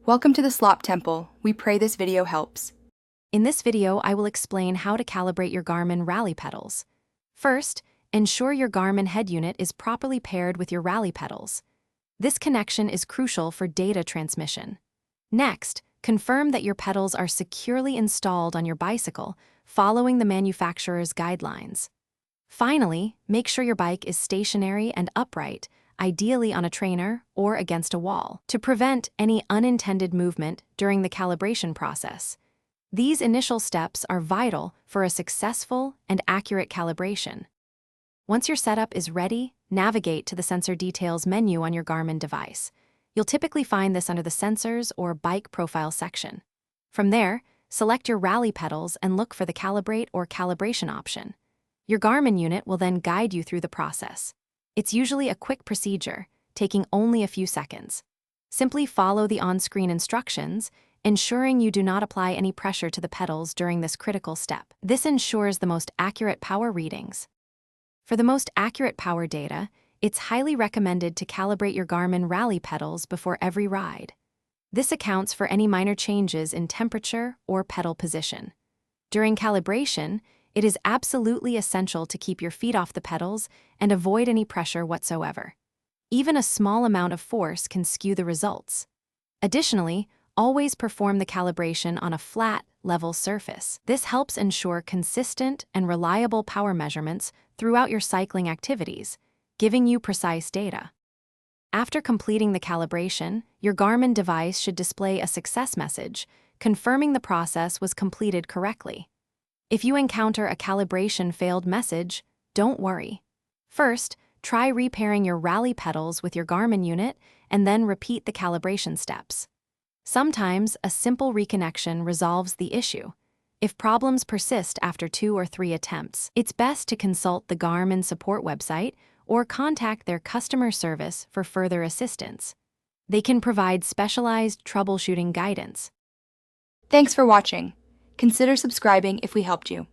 Welcome to the Slop Temple. We pray this video helps. In this video, I will explain how to calibrate your Garmin Rally pedals. First, ensure your Garmin head unit is properly paired with your Rally pedals. This connection is crucial for data transmission. Next, confirm that your pedals are securely installed on your bicycle, following the manufacturer's guidelines. Finally, make sure your bike is stationary and upright, ideally on a trainer or against a wall, to prevent any unintended movement during the calibration process. These initial steps are vital for a successful and accurate calibration. Once your setup is ready, navigate to the Sensor Details menu on your Garmin device. You'll typically find this under the Sensors or Bike Profile section. From there, select your Rally pedals and look for the Calibrate or Calibration option. Your Garmin unit will then guide you through the process. It's usually a quick procedure, taking only a few seconds. Simply follow the on-screen instructions, ensuring you do not apply any pressure to the pedals during this critical step. This ensures the most accurate power readings. For the most accurate power data, it's highly recommended to calibrate your Garmin Rally pedals before every ride. This accounts for any minor changes in temperature or pedal position. During calibration, it is absolutely essential to keep your feet off the pedals and avoid any pressure whatsoever. Even a small amount of force can skew the results. Additionally, always perform the calibration on a flat, level surface. This helps ensure consistent and reliable power measurements throughout your cycling activities, giving you precise data. After completing the calibration, your Garmin device should display a success message, confirming the process was completed correctly. If you encounter a calibration failed message, don't worry. First, try repairing your Rally pedals with your Garmin unit and then repeat the calibration steps. Sometimes, a simple reconnection resolves the issue. If problems persist after 2 or 3 attempts, it's best to consult the Garmin support website or contact their customer service for further assistance. They can provide specialized troubleshooting guidance. Thanks for watching. Consider subscribing if we helped you.